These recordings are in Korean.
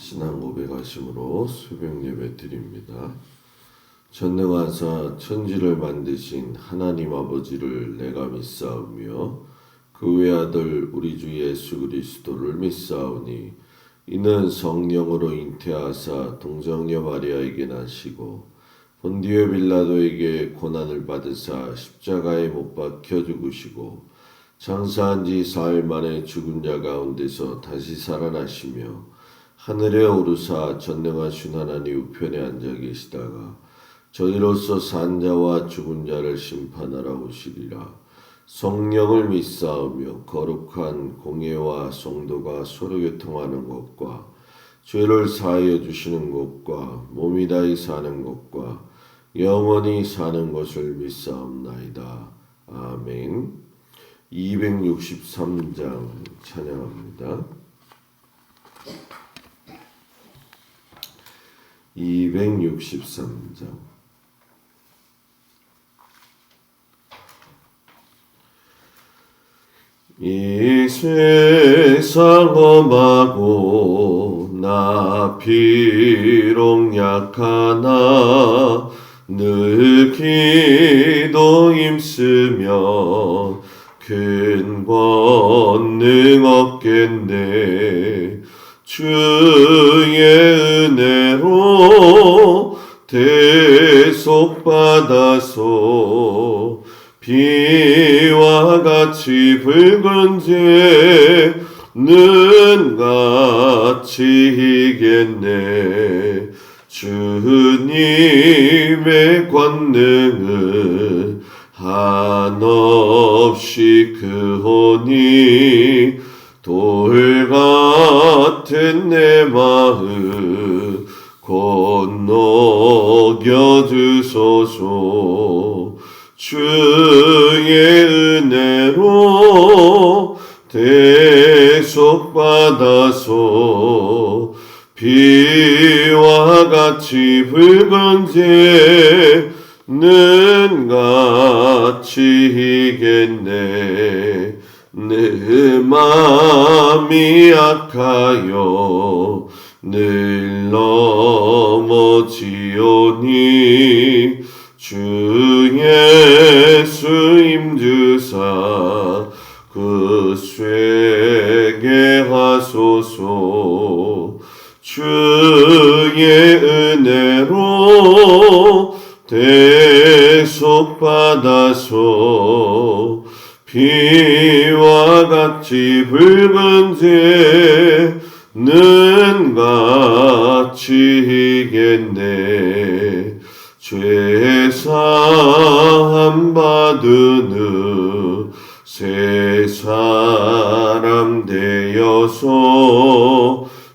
신앙 고백하심으로 새벽 예배 드립니다. 전능하사 천지를 만드신 하나님 아버지를 내가 믿사오며 그 외아들 우리 주 예수 그리스도를 믿사오니 이는 성령으로 잉태하사 동정녀 마리아에게 나시고 본디오 빌라도에게 고난을 받으사 십자가에 못 박혀 죽으시고 장사한 지 사흘 만에 죽은 자 가운데서 다시 살아나시며 하늘에 오르사 전능하신 하나님 우편에 앉아 계시다가 저희로서 산 자와 죽은 자를 심판하러 오시리라. 성령을 믿사오며 거룩한 공예와 성도가 서로 교통하는 것과 죄를 사하여 주시는 것과 몸이 다히 사는 것과 영원히 사는 것을 믿사옵나이다. 아멘. 263장 찬양합니다. 263장. 이 세상 험하고 나 비록 약하나 늘 기도 힘쓰면 큰 권능 얻겠네. 주의 은혜로 대속받아서 비와 같이 붉은 죄는 같이 이겠네. 주님의 권능은 한없이 크오니 돌 같은 내 마음 건너겨 주소서. 주의 은혜로 대속받아서 비와 같이 붉은 죄는 같이 이겠네. 내 맘이 약하여 늘 넘어지오니 주 예수 힘주사 그 쇠게 하소서. 주의 은혜로 대속받아서 비와 같이 붉은 죄는 같이 이겠네. 죄 사함 받은 새 사람 되어서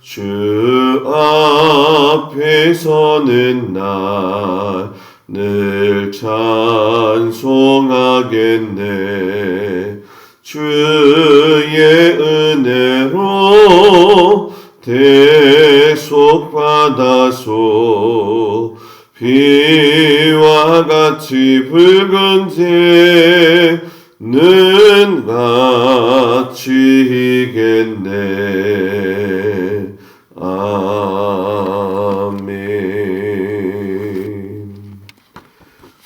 주 앞에 서는 날 늘 찬송하겠네. 주의 은혜로 대속받아서 비와 같이 붉은 죄는 같이 이겠네. 아멘.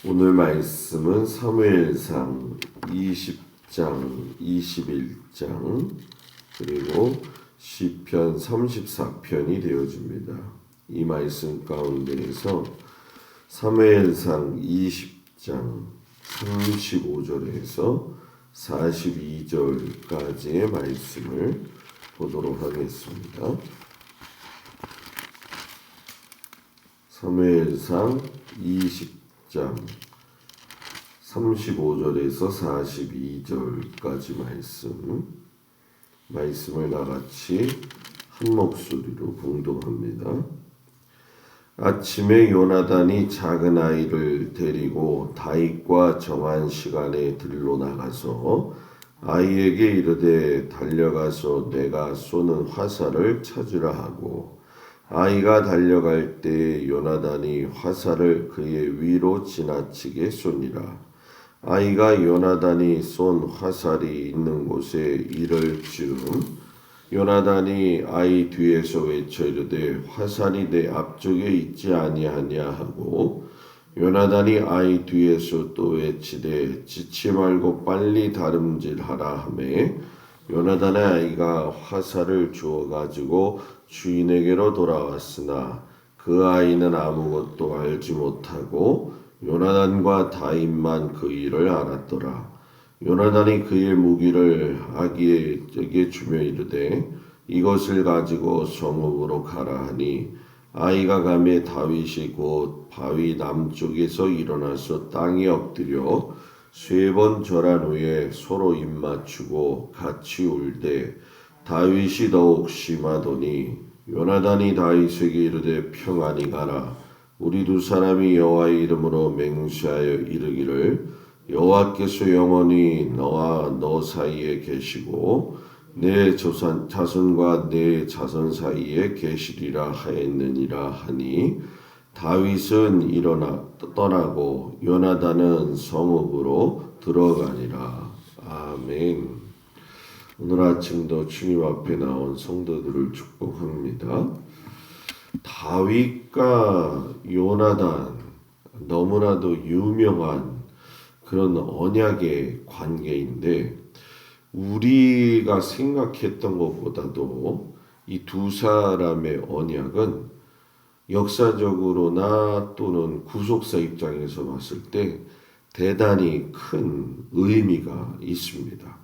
오늘 말씀은 사무엘상 20장, 21장 그리고 시편 34편이 되어집니다. 이 말씀 가운데에서 사무엘상 20장 35절에서 42절까지의 말씀을 보도록 하겠습니다. 사무엘상 20장 35절에서 42절까지 말씀을 나같이 한 목소리로 봉독합니다. 아침에 요나단이 작은 아이를 데리고 다윗과 정한 시간에 들로 나가서 아이에게 이르되 달려가서 내가 쏘는 화살을 찾으라 하고 아이가 달려갈 때 요나단이 화살을 그의 위로 지나치게 쏘니라. 아이가 요나단이 쏜 화살이 있는 곳에 이를 쯤 요나단이 아이 뒤에서 외쳐 이르되 화살이 내 앞쪽에 있지 아니하냐 하고 요나단이 아이 뒤에서 또 외치되 지치 말고 빨리 다름질하라 하매 요나단의 아이가 화살을 주워 가지고 주인에게로 돌아왔으나 그 아이는 아무것도 알지 못하고 요나단과 다윗만 그 일을 알았더라. 요나단이 그의 무기를 아기에게 주며 이르되 이것을 가지고 성읍으로 가라 하니 아이가 가매 다윗이 곧 바위 남쪽에서 일어나서 땅에 엎드려 3번 절한 후에 서로 입맞추고 같이 울되 다윗이 더욱 심하더니 요나단이 다윗에게 이르되 평안히 가라. 우리 두 사람이 여호와의 이름으로 맹세하여 이르기를 여호와께서 영원히 너와 너 사이에 계시고 내 자손과 내 자손 사이에 계시리라 하였느니라 하니 다윗은 일어나 떠나고 요나단은 성읍으로 들어가니라. 아멘. 오늘 아침도 주님 앞에 나온 성도들을 축복합니다. 다윗과 요나단, 너무나도 유명한 그런 언약의 관계인데 우리가 생각했던 것보다도 이 두 사람의 언약은 역사적으로나 또는 구속사 입장에서 봤을 때 대단히 큰 의미가 있습니다.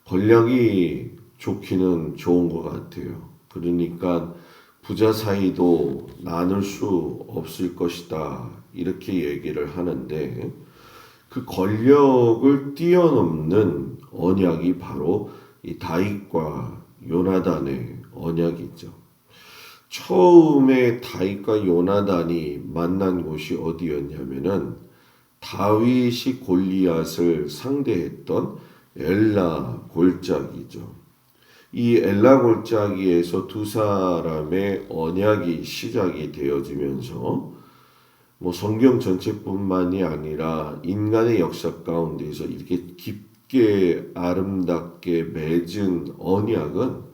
권력이 좋기는 좋은 것 같아요. 그러니까 부자 사이도 나눌 수 없을 것이다 이렇게 얘기를 하는데 그 권력을 뛰어넘는 언약이 바로 이 다윗과 요나단의 언약이죠. 처음에 다윗과 요나단이 만난 곳이 어디였냐면은 다윗이 골리앗을 상대했던 엘라 골짜기죠. 이 엘라 골짜기에서 두 사람의 언약이 시작이 되어지면서 성경 전체뿐만이 아니라 인간의 역사 가운데서 이렇게 깊게 아름답게 맺은 언약은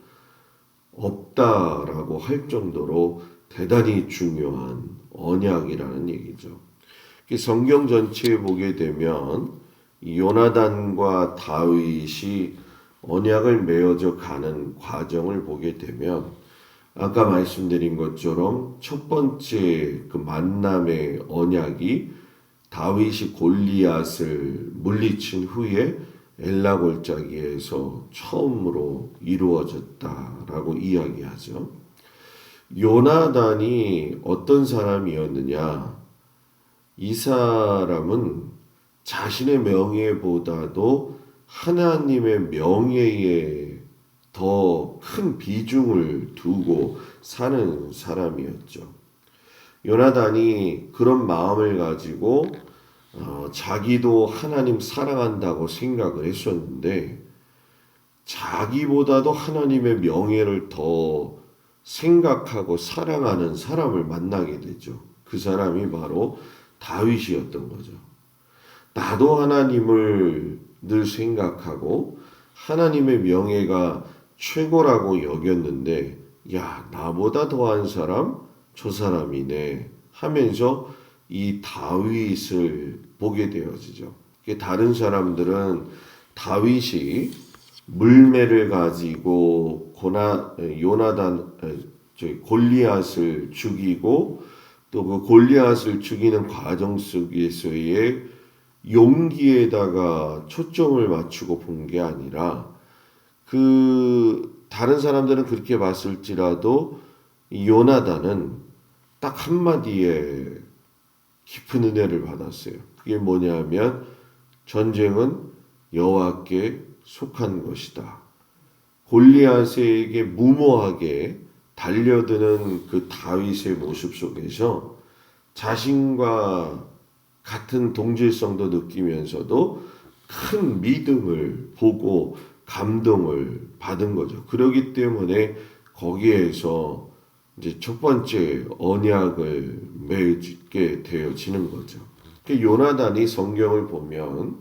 없다라고 할 정도로 대단히 중요한 언약이라는 얘기죠. 성경 전체에 보게 되면 요나단과 다윗이 언약을 맺어져 가는 과정을 보게 되면 아까 말씀드린 것처럼 첫 번째 그 만남의 언약이 다윗이 골리앗을 물리친 후에 엘라 골짜기에서 처음으로 이루어졌다라고 이야기하죠. 요나단이 어떤 사람이었느냐? 이 사람은 자신의 명예보다도 하나님의 명예에 더 큰 비중을 두고 사는 사람이었죠. 요나단이 그런 마음을 가지고 자기도 하나님 사랑한다고 생각을 했었는데 자기보다도 하나님의 명예를 더 생각하고 사랑하는 사람을 만나게 되죠. 그 사람이 바로 다윗이었던 거죠. 나도 하나님을 늘 생각하고 하나님의 명예가 최고라고 여겼는데 야, 나보다 더한 사람? 저 사람이네 하면서 이 다윗을 보게 되어지죠. 다른 사람들은 다윗이 물매를 가지고 골리앗을 죽이고 또 그 골리앗을 죽이는 과정 속에서의 용기에다가 초점을 맞추고 본 게 아니라 다른 사람들은 그렇게 봤을지라도 요나단은 딱 한마디에 깊은 은혜를 받았어요. 그게 뭐냐면 전쟁은 여호와께 속한 것이다. 골리앗에게 무모하게 달려드는 그 다윗의 모습 속에서 자신과 같은 동질성도 느끼면서도 큰 믿음을 보고 감동을 받은 거죠. 그렇기 때문에 거기에서 이제 첫 번째 언약을 맺게 되어지는 거죠. 요나단이 성경을 보면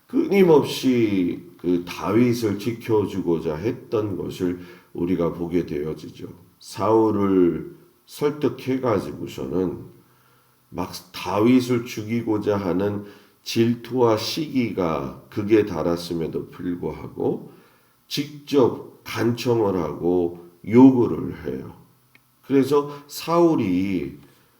끊임없이 그 다윗을 지켜주고자 했던 것을 우리가 보게 되어지죠. 사울을 설득해 가지고서는 막 다윗을 죽이고자 하는 질투와 시기가 극에 달았음에도 불구하고 직접 간청을 하고 요구를 해요. 그래서 사울이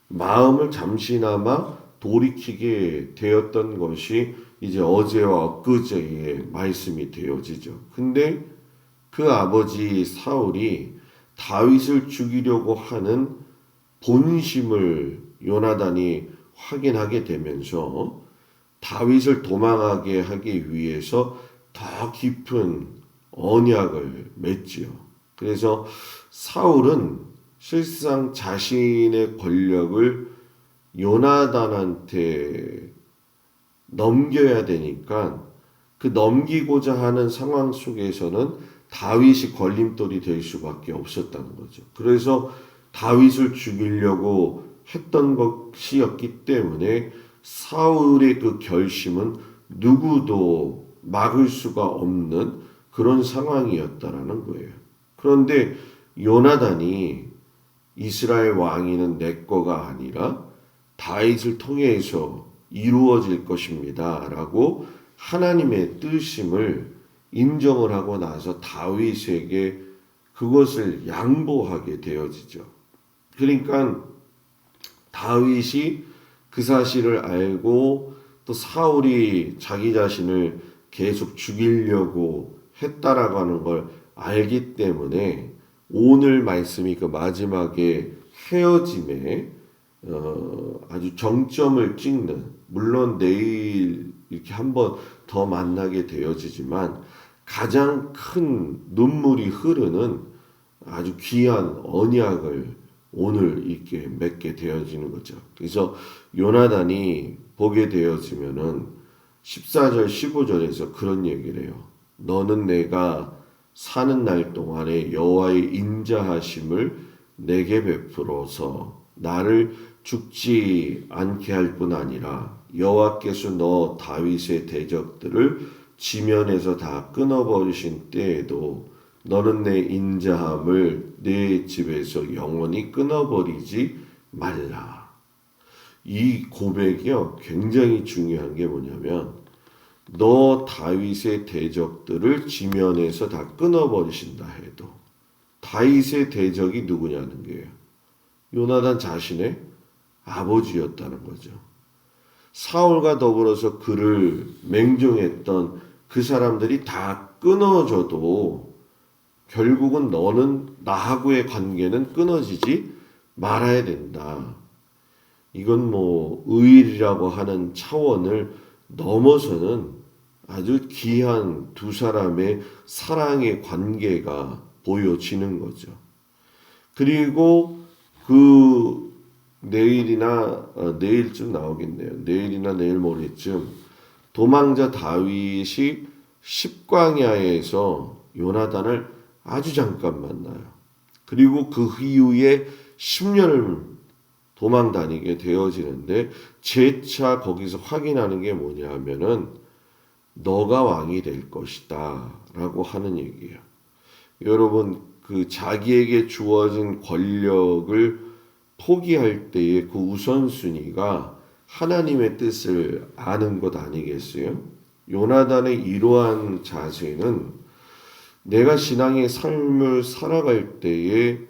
마음을 잠시나마 돌이키게 되었던 것이 이제 어제와 엊그제의 말씀이 되어지죠. 근데 그 아버지 사울이 다윗을 죽이려고 하는 본심을 요나단이 확인하게 되면서 다윗을 도망하게 하기 위해서 더 깊은 언약을 맺지요. 그래서 사울은 실상 자신의 권력을 요나단한테 넘겨야 되니까 그 넘기고자 하는 상황 속에서는 다윗이 걸림돌이 될 수밖에 없었다는 거죠. 그래서 다윗을 죽이려고 했던 것이었기 때문에 사울의 그 결심은 누구도 막을 수가 없는 그런 상황이었다라는 거예요. 그런데 요나단이 이스라엘 왕위는 내 거가 아니라 다윗을 통해서 이루어질 것입니다 라고 하나님의 뜻임을 인정을 하고 나서 다윗에게 그것을 양보하게 되어지죠. 그러니까 다윗이 그 사실을 알고 또 사울이 자기 자신을 계속 죽이려고 했다라고 하는 걸 알기 때문에 오늘 말씀이 그 마지막에 헤어짐에 아주 정점을 찍는, 물론 내일 이렇게 한번 더 만나게 되어지지만 가장 큰 눈물이 흐르는 아주 귀한 언약을 오늘 이렇게 맺게 되어지는 거죠. 그래서 요나단이 보게 되어지면은 14절 15절에서 그런 얘기를 해요. 너는 내가 사는 날 동안에 여호와의 인자하심을 내게 베풀어서 나를 죽지 않게 할 뿐 아니라 여호와께서 너 다윗의 대적들을 지면에서 다 끊어버리신 때에도 너는 내 인자함을 내 집에서 영원히 끊어버리지 말라. 이 고백이요 굉장히 중요한 게 뭐냐면 너 다윗의 대적들을 지면에서 다 끊어버리신다 해도 다윗의 대적이 누구냐는 거예요. 요나단 자신의 아버지였다는 거죠. 사울과 더불어서 그를 맹종했던 그 사람들이 다 끊어져도 결국은 너는 나하고의 관계는 끊어지지 말아야 된다. 이건 뭐 의일이라고 하는 차원을 넘어서는 아주 귀한 두 사람의 사랑의 관계가 보여지는 거죠. 그리고 그 내일쯤 나오겠네요. 내일이나 내일 모레쯤 도망자 다윗이 십광야에서 요나단을 아주 잠깐 만나요. 그리고 그 이후에 10년을 도망 다니게 되어지는데 재차 거기서 확인하는 게 뭐냐 하면은 너가 왕이 될 것이다 라고 하는 얘기예요. 여러분 그 자기에게 주어진 권력을 포기할 때의 그 우선순위가 하나님의 뜻을 아는 것 아니겠어요? 요나단의 이러한 자세는 내가 신앙의 삶을 살아갈 때에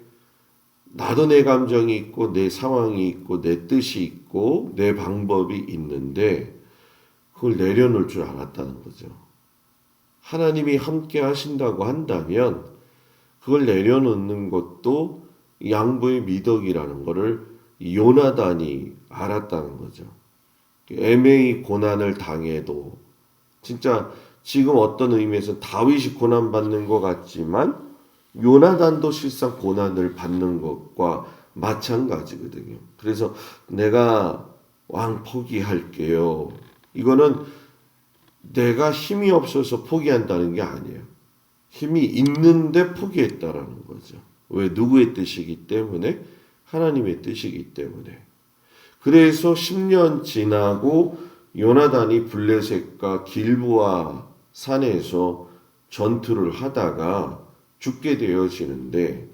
나도 내 감정이 있고 내 상황이 있고 내 뜻이 있고 내 방법이 있는데 그걸 내려놓을 줄 알았다는 거죠. 하나님이 함께 하신다고 한다면 그걸 내려놓는 것도 양보의 미덕이라는 것을 요나단이 알았다는 거죠. 애매히 고난을 당해도 진짜 지금 어떤 의미에서 다윗이 고난받는 것 같지만 요나단도 실상 고난을 받는 것과 마찬가지거든요. 그래서 내가 왕 포기할게요. 이거는 내가 힘이 없어서 포기한다는 게 아니에요. 힘이 있는데 포기했다라는 거죠. 왜? 누구의 뜻이기 때문에? 하나님의 뜻이기 때문에. 그래서 10년 지나고 요나단이 블레셋과 길보아 산에서 전투를 하다가 죽게 되어지는데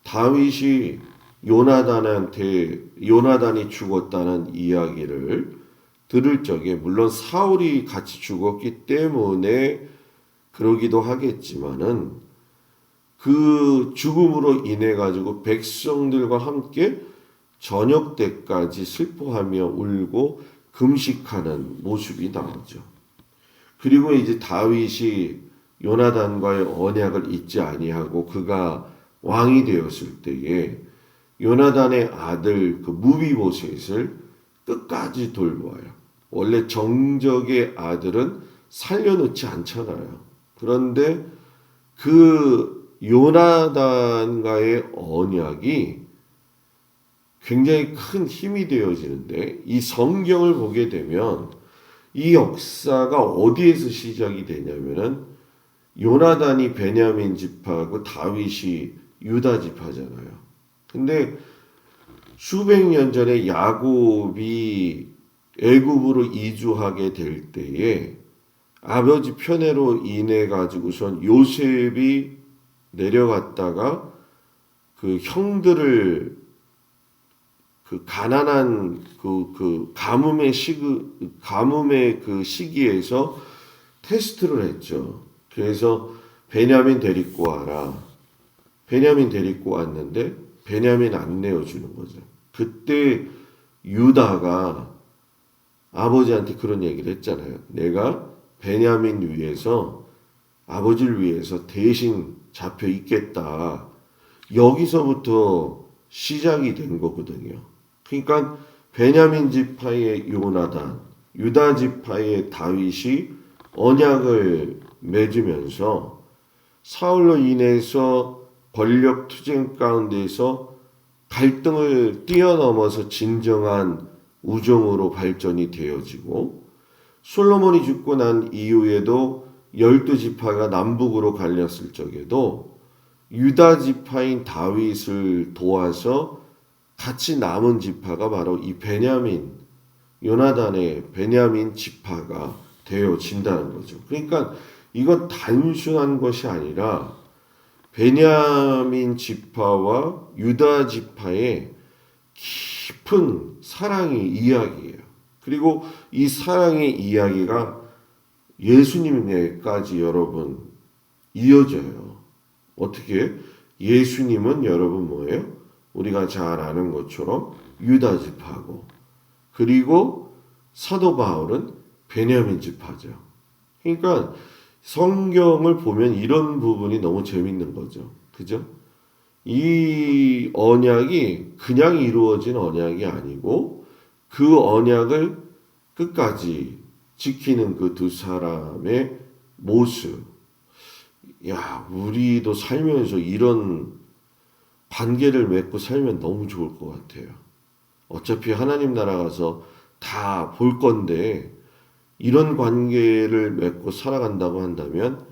다윗이 요나단이 죽었다는 이야기를 들을 적에 물론 사울이 같이 죽었기 때문에 그러기도 하겠지만은 그 죽음으로 인해 가지고 백성들과 함께 저녁 때까지 슬퍼하며 울고 금식하는 모습이 나오죠. 그리고 이제 다윗이 요나단과의 언약을 잊지 아니하고 그가 왕이 되었을 때에 요나단의 아들 그 무비보셋을 끝까지 돌보아요. 원래 정적의 아들은 살려놓지 않잖아요. 그런데 그 요나단과의 언약이 굉장히 큰 힘이 되어지는데 이 성경을 보게 되면 이 역사가 어디에서 시작이 되냐면은 요나단이 베냐민 지파고 다윗이 유다 지파잖아요. 근데 수백 년 전에 야곱이 애굽으로 이주하게 될 때에 아버지 편애로 인해 가지고선 요셉이 내려갔다가 그 형들을 그 가난한 가뭄의 그 시기에서 테스트를 했죠. 그래서 베냐민 데리고 와라. 베냐민 데리고 왔는데 베냐민 안 내어주는 거죠. 그때 유다가 아버지한테 그런 얘기를 했잖아요. 내가 베냐민 위해서 아버지를 위해서 대신 잡혀 있겠다. 여기서부터 시작이 된 거거든요. 그러니까 베냐민 지파의 요나단, 유다 지파의 다윗이 언약을 맺으면서 사울로 인해서 권력 투쟁 가운데서 갈등을 뛰어넘어서 진정한 우정으로 발전이 되어지고 솔로몬이 죽고 난 이후에도 12지파가 남북으로 갈렸을 적에도 유다 지파인 다윗을 도와서 같이 남은 지파가 바로 이 베냐민, 요나단의 베냐민 지파가 되어진다는 거죠. 그러니까 이건 단순한 것이 아니라 베냐민 지파와 유다 지파의 깊은 사랑의 이야기예요. 그리고 이 사랑의 이야기가 예수님에까지 여러분 이어져요. 어떻게? 예수님은 여러분 뭐예요? 우리가 잘 아는 것처럼 유다 지파고 그리고 사도 바울은 베냐민 지파죠. 그러니까 성경을 보면 이런 부분이 너무 재밌는 거죠. 그죠? 이 언약이 그냥 이루어진 언약이 아니고 그 언약을 끝까지 지키는 그 두 사람의 모습. 야, 우리도 살면서 이런 관계를 맺고 살면 너무 좋을 것 같아요. 어차피 하나님 나라 가서 다 볼 건데 이런 관계를 맺고 살아간다고 한다면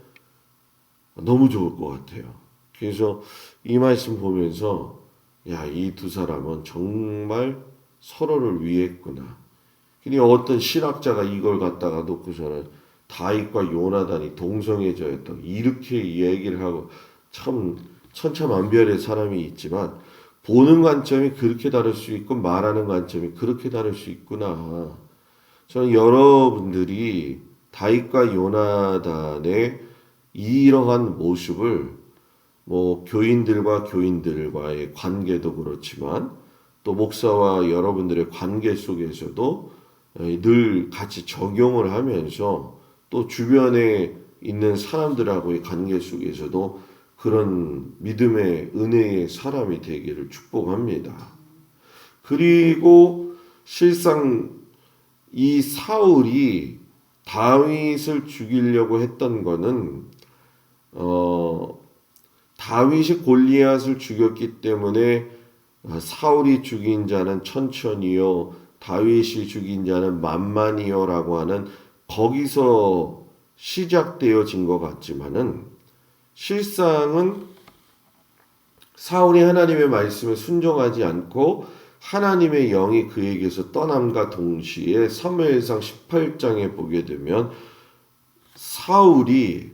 너무 좋을 것 같아요. 그래서 이 말씀 보면서 야, 이 두 사람은 정말 서로를 위했구나. 근데 어떤 신학자가 이걸 갖다가 놓고서는 다윗과 요나단이 동성애자였다. 이렇게 얘기를 하고 참 천차만별의 사람이 있지만 보는 관점이 그렇게 다를 수 있고 말하는 관점이 그렇게 다를 수 있구나. 저는 여러분들이 다윗과 요나단의 이러한 모습을 뭐 교인들과의 관계도 그렇지만 또 목사와 여러분들의 관계 속에서도 늘 같이 적용을 하면서 또 주변에 있는 사람들하고의 관계 속에서도 그런 믿음의 은혜의 사람이 되기를 축복합니다. 그리고 실상 이 사울이 다윗을 죽이려고 했던 거는 다윗이 골리앗을 죽였기 때문에 사울이 죽인 자는 천천히요 다윗이 죽인 자는 만만히요라고 하는 거기서 시작되어진 것 같지만은 실상은 사울이 하나님의 말씀에 순종하지 않고 하나님의 영이 그에게서 떠남과 동시에 사무엘상 18장에 보게 되면 사울이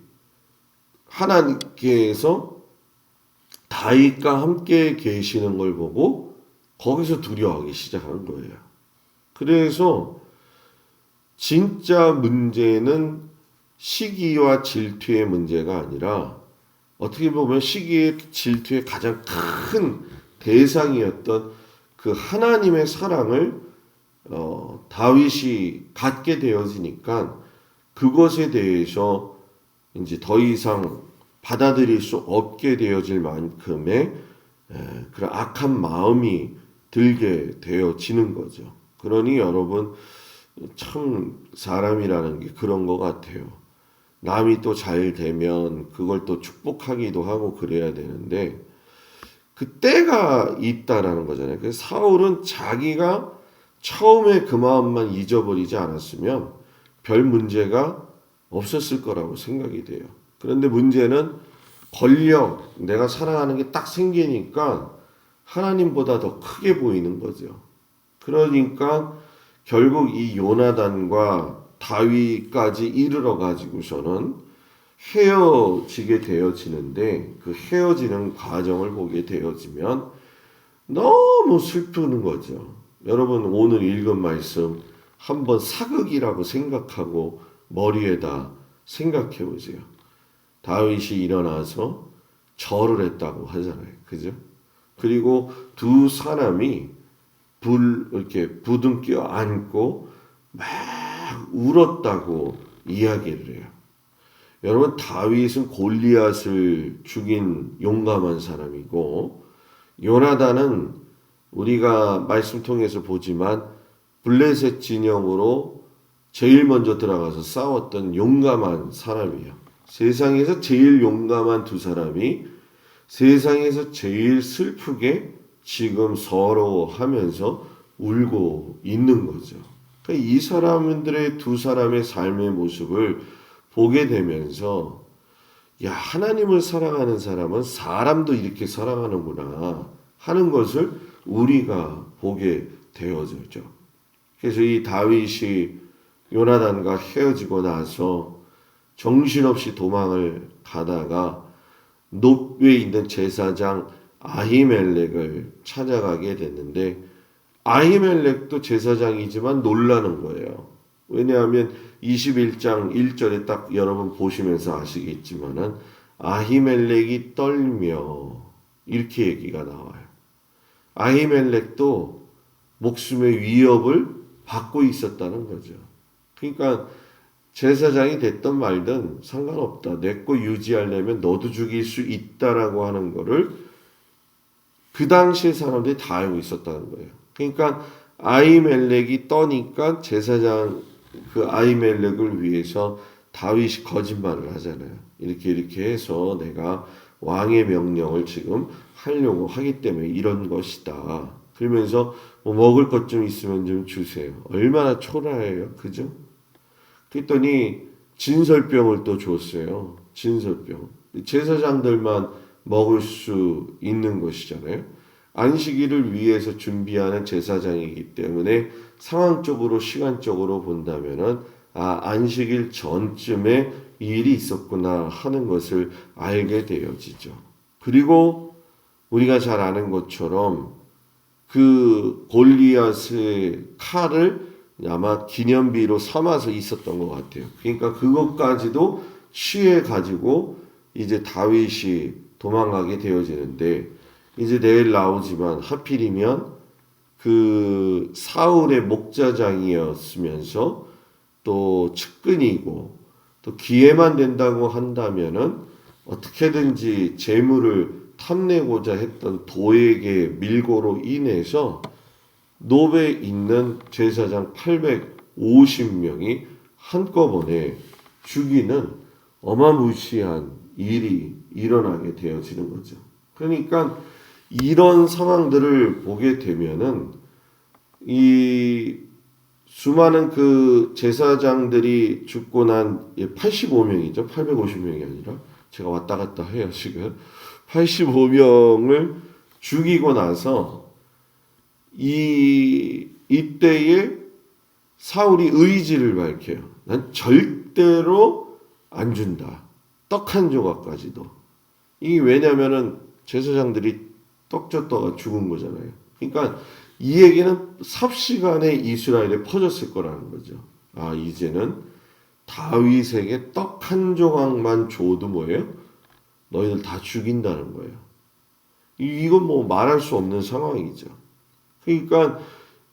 하나님께서 다윗과 함께 계시는 걸 보고 거기서 두려워하기 시작한 거예요. 그래서 진짜 문제는 시기와 질투의 문제가 아니라 어떻게 보면 시기의 질투의 가장 큰 대상이었던 그 하나님의 사랑을 다윗이 갖게 되어지니까 그것에 대해서 이제 더 이상 받아들일 수 없게 되어질 만큼의 그런 악한 마음이 들게 되어지는 거죠. 그러니 여러분 참 사람이라는 게 그런 것 같아요. 남이 또 잘 되면 그걸 또 축복하기도 하고 그래야 되는데 그 때가 있다라는 거잖아요. 그래서 사울은 자기가 처음에 그 마음만 잊어버리지 않았으면 별 문제가 없었을 거라고 생각이 돼요. 그런데 문제는 권력, 내가 사랑하는 게 딱 생기니까 하나님보다 더 크게 보이는 거죠. 그러니까 결국 이 요나단과 다윗까지 이르러 가지고서는 헤어지게 되어지는데 그 헤어지는 과정을 보게 되어지면 너무 슬프는 거죠. 여러분 오늘 읽은 말씀 한번 사극이라고 생각하고 머리에다 생각해 보세요. 다윗이 일어나서 절을 했다고 하잖아요. 그죠? 그리고 두 사람이 이렇게 부둥켜 안고 막 울었다고 이야기를 해요. 여러분 다윗은 골리앗을 죽인 용감한 사람이고 요나단은 우리가 말씀 통해서 보지만 블레셋 진영으로 제일 먼저 들어가서 싸웠던 용감한 사람이에요. 세상에서 제일 용감한 두 사람이 세상에서 제일 슬프게 지금 서러워하면서 울고 있는 거죠. 그러니까 이 사람들의 두 사람의 삶의 모습을 보게 되면서 야, 하나님을 사랑하는 사람은 사람도 이렇게 사랑하는구나 하는 것을 우리가 보게 되어졌죠. 그래서 이 다윗이 요나단과 헤어지고 나서 정신없이 도망을 가다가 놉에 있는 제사장 아히멜렉을 찾아가게 됐는데 아히멜렉도 제사장이지만 놀라는 거예요. 왜냐하면 21장 1절에 딱 여러분 보시면서 아시겠지만은 아히멜렉이 떨며 이렇게 얘기가 나와요. 아히멜렉도 목숨의 위협을 받고 있었다는 거죠. 그러니까 제사장이 됐든 말든 상관없다. 내 거 유지하려면 너도 죽일 수 있다라고 하는 거를 그 당시에 사람들이 다 알고 있었다는 거예요. 그러니까 아히멜렉이 떠니까 제사장 그 아히멜렉을 위해서 다윗이 거짓말을 하잖아요. 이렇게 해서 내가 왕의 명령을 지금 하려고 하기 때문에 이런 것이다. 그러면서 뭐 먹을 것 좀 있으면 좀 주세요. 얼마나 초라해요. 그죠? 그랬더니 진설병을 또 줬어요. 진설병. 제사장들만 먹을 수 있는 것이잖아요. 안식일을 위해서 준비하는 제사장이기 때문에 상황적으로 시간적으로 본다면은 안식일 전쯤에 이 일이 있었구나 하는 것을 알게 되어지죠. 그리고 우리가 잘 아는 것처럼 그 골리앗의 칼을 아마 기념비로 삼아서 있었던 것 같아요. 그러니까 그것까지도 취해 가지고 이제 다윗이 도망가게 되어지는데 이제 내일 나오지만 하필이면 그 사울의 목자장이었으면서 또 측근이고 또 기회만 된다고 한다면은 어떻게든지 재물을 탐내고자 했던 도에게 밀고로 인해서 노베에 있는 제사장 850명이 한꺼번에 죽이는 어마무시한 일이 일어나게 되어지는 거죠. 그러니까 이런 상황들을 보게 되면은 이 수많은 그 제사장들이 죽고 난 85명이죠. 850명이 아니라 제가 왔다 갔다 해요 지금. 85명을 죽이고 나서 이때에 사울이 의지를 밝혀요. 난 절대로 안 준다. 떡 한 조각까지도. 이게 왜냐면은 제사장들이 떡 줬다가 죽은 거잖아요. 그러니까 이 얘기는 삽시간에 이스라엘에 퍼졌을 거라는 거죠. 아, 이제는 다윗에게 떡 한 조각만 줘도 뭐예요? 너희들 다 죽인다는 거예요. 이건 뭐 말할 수 없는 상황이죠. 그러니까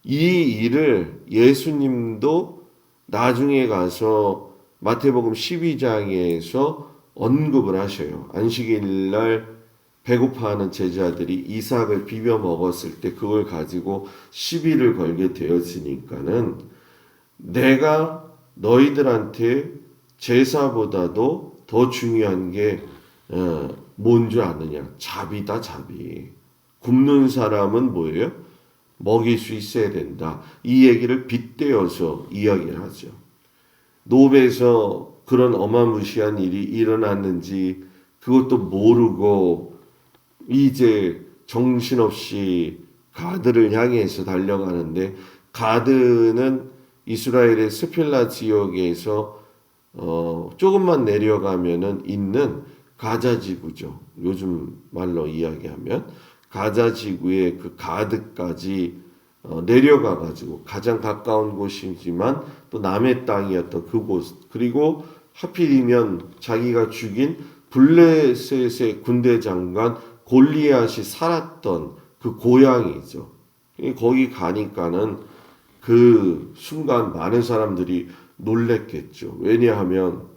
이 일을 예수님도 나중에 가서 마태복음 12장에서 언급을 하셔요. 안식일 날 배고파하는 제자들이 이삭을 비벼 먹었을 때 그걸 가지고 시비를 걸게 되었으니까는 내가 너희들한테 제사보다도 더 중요한 게 뭔 줄 아느냐? 자비다, 자비. 굶는 사람은 뭐예요? 먹일 수 있어야 된다. 이 얘기를 빗대어서 이야기를 하죠. 노베에서 그런 어마무시한 일이 일어났는지 그것도 모르고 이제 정신없이 가드를 향해서 달려가는데, 가드는 이스라엘의 스필라 지역에서 조금만 내려가면은 있는 가자 지구죠. 요즘 말로 이야기하면 가자 지구의 그 가드까지 내려가 가지고 가장 가까운 곳이지만 또 남의 땅이었던 그곳, 그리고 하필이면 자기가 죽인 블레셋의 군대 장관 골리앗이 살았던 그 고향이죠. 거기 가니까는 그 순간 많은 사람들이 놀랬겠죠. 왜냐하면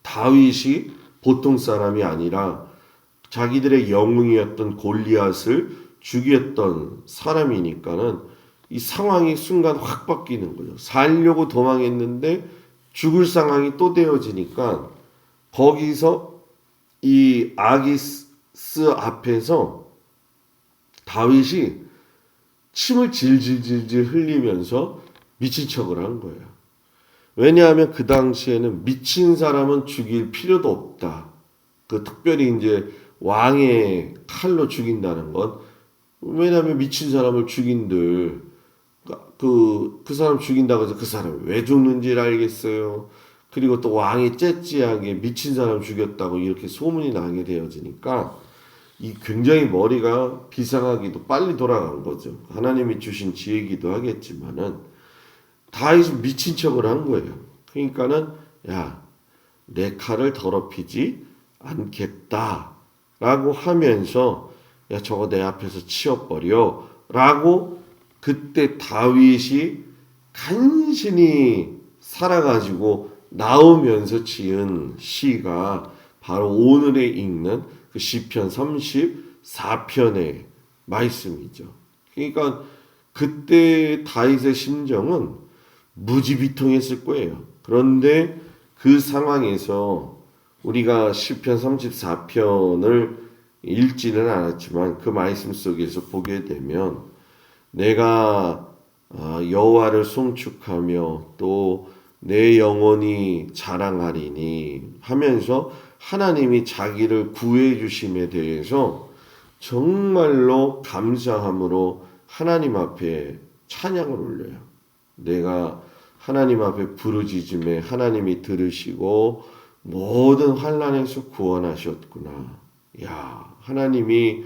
다윗이 보통 사람이 아니라 자기들의 영웅이었던 골리앗을 죽였던 사람이니까는 이 상황이 순간 확 바뀌는 거죠. 살려고 도망했는데 죽을 상황이 또 되어지니까 거기서 이 아기스 앞에서 다윗이 침을 질질질질 흘리면서 미친 척을 한 거예요. 왜냐하면 그 당시에는 미친 사람은 죽일 필요도 없다. 그 특별히 이제 왕의 칼로 죽인다는 건, 왜냐하면 미친 사람을 죽인들 그 사람 죽인다고 해서 그 사람이 왜 죽는지를 알겠어요. 그리고 또 왕이 째찌하게 미친 사람 죽였다고 이렇게 소문이 나게 되어지니까 이 굉장히 머리가 비상하기도 빨리 돌아간 거죠. 하나님이 주신 지혜이기도 하겠지만은 다윗이 미친 척을 한 거예요. 그러니까는 야, 내 칼을 더럽히지 않겠다라고 하면서 야, 저거 내 앞에서 치워버려라고 그때 다윗이 간신히 살아가지고 나오면서 지은 시가 바로 오늘에 읽는 그 시편 34편의 말씀이죠. 그러니까 그때 다윗의 심정은 무지비통했을 거예요. 그런데 그 상황에서 우리가 시편 34편을 읽지는 않았지만 그 말씀 속에서 보게 되면 내가 여호와를 송축하며 또 내 영혼이 자랑하리니 하면서 하나님이 자기를 구해 주심에 대해서 정말로 감사함으로 하나님 앞에 찬양을 올려요. 내가 하나님 앞에 부르짖음에 하나님이 들으시고 모든 환난에서 구원하셨구나. 야, 하나님이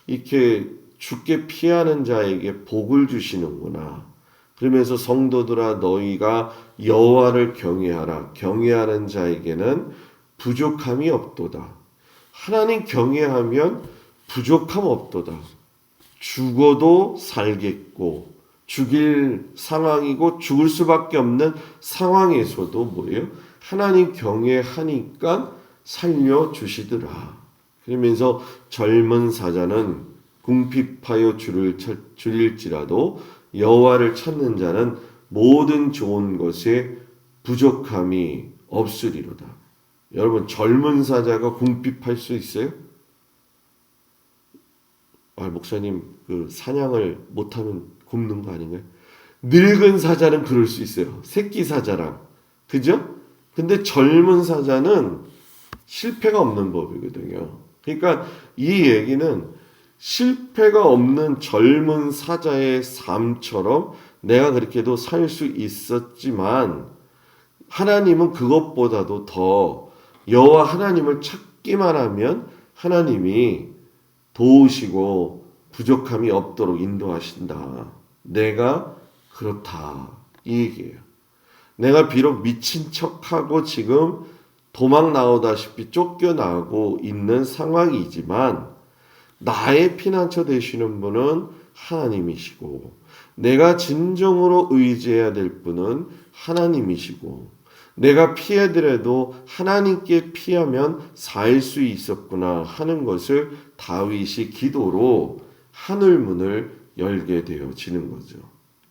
이렇게 죽게 피하는 자에게 복을 주시는구나. 그러면서 성도들아 너희가 여호와를 경외하라. 경외하는 자에게는 부족함이 없도다. 하나님 경외하면 부족함 없도다. 죽어도 살겠고 죽일 상황이고 죽을 수밖에 없는 상황에서도 뭐예요? 하나님 경외하니까 살려주시더라. 그러면서 젊은 사자는 궁핍하여 줄일지라도 여호와를 찾는 자는 모든 좋은 것에 부족함이 없으리로다. 여러분, 젊은 사자가 궁핍할 수 있어요? 목사님, 그 사냥을 못하면 굶는 거 아닌가요? 늙은 사자는 그럴 수 있어요. 새끼 사자랑. 그죠? 근데 젊은 사자는 실패가 없는 법이거든요. 그러니까 이 얘기는 실패가 없는 젊은 사자의 삶처럼 내가 그렇게도 살 수 있었지만 하나님은 그것보다도 더 여호와 하나님을 찾기만 하면 하나님이 도우시고 부족함이 없도록 인도하신다. 내가 그렇다. 이 얘기예요. 내가 비록 미친 척하고 지금 도망 나오다시피 쫓겨나고 있는 상황이지만 나의 피난처 되시는 분은 하나님이시고 내가 진정으로 의지해야 될 분은 하나님이시고 내가 피해더라도 하나님께 피하면 살 수 있었구나 하는 것을 다윗이 기도로 하늘문을 열게 되어지는 거죠.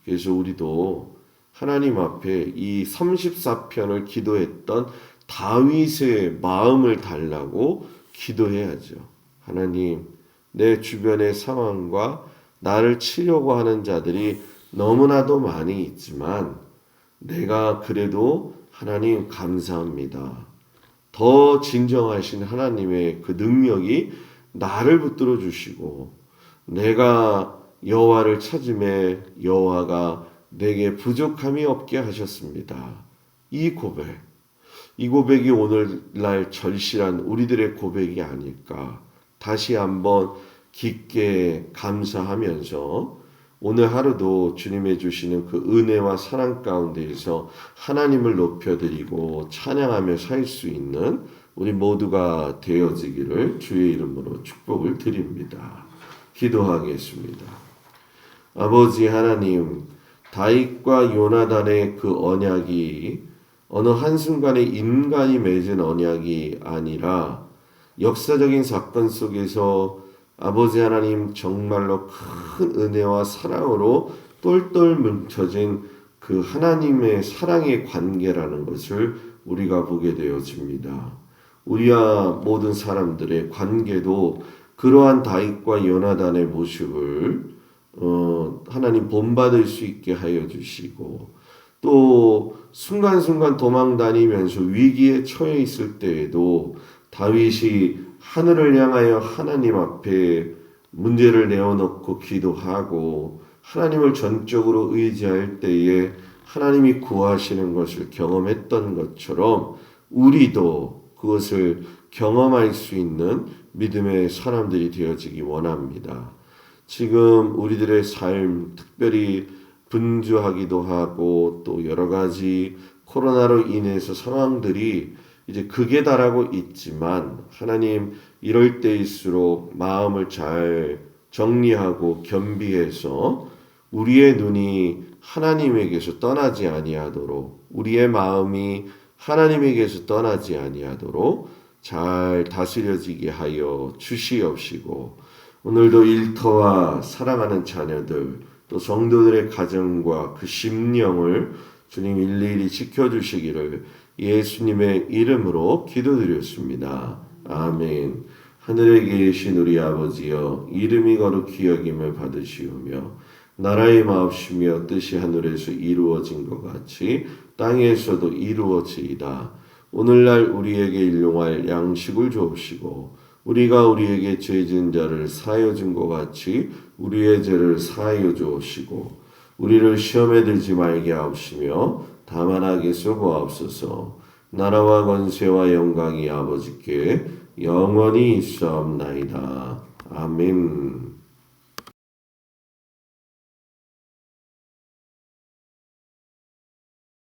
그래서 우리도 하나님 앞에 이 34편을 기도했던 다윗의 마음을 달라고 기도해야죠. 하나님, 내 주변의 상황과 나를 치려고 하는 자들이 너무나도 많이 있지만 내가 그래도 하나님 감사합니다. 더 진정하신 하나님의 그 능력이 나를 붙들어 주시고 내가 여호와를 찾음에 여호와가 내게 부족함이 없게 하셨습니다. 이 고백이 오늘날 절실한 우리들의 고백이 아닐까. 다시 한번 깊게 감사하면서 오늘 하루도 주님의 주시는 그 은혜와 사랑 가운데에서 하나님을 높여드리고 찬양하며 살 수 있는 우리 모두가 되어지기를 주의 이름으로 축복을 드립니다. 기도하겠습니다. 아버지 하나님, 다윗과 요나단의 그 언약이 어느 한순간에 인간이 맺은 언약이 아니라 역사적인 사건 속에서 아버지 하나님 정말로 큰 은혜와 사랑으로 똘똘 뭉쳐진 그 하나님의 사랑의 관계라는 것을 우리가 보게 되어집니다. 우리와 모든 사람들의 관계도 그러한 다윗과 요나단의 모습을 하나님 본받을 수 있게 하여 주시고 또 순간순간 도망 다니면서 위기에 처해 있을 때에도 다윗이 하늘을 향하여 하나님 앞에 문제를 내어놓고 기도하고 하나님을 전적으로 의지할 때에 하나님이 구하시는 것을 경험했던 것처럼 우리도 그것을 경험할 수 있는 믿음의 사람들이 되어지기 원합니다. 지금 우리들의 삶 특별히 분주하기도 하고 또 여러 가지 코로나로 인해서 상황들이 이제 극에 달하고 있지만 하나님 이럴 때일수록 마음을 잘 정리하고 겸비해서 우리의 눈이 하나님에게서 떠나지 아니하도록 우리의 마음이 하나님에게서 떠나지 아니하도록 잘 다스려지게 하여 주시옵시고 오늘도 일터와 사랑하는 자녀들 또 성도들의 가정과 그 심령을 주님 일일이 지켜주시기를 예수님의 이름으로 기도드렸습니다. 아멘. 하늘에 계신 우리 아버지여 이름이 거룩히 여김을 받으시오며 나라의 마옵시며 뜻이 하늘에서 이루어진 것 같이 땅에서도 이루어지이다. 오늘날 우리에게 일용할 양식을 주옵시고 우리가 우리에게 죄진 자를 사하여 준 것 같이 우리의 죄를 사하여 주옵시고 우리를 시험에 들지 말게 하옵시며 다만 악에서 구하옵소서. 나라와 권세와 영광이 아버지께 영원히 있사옵나이다. 아멘.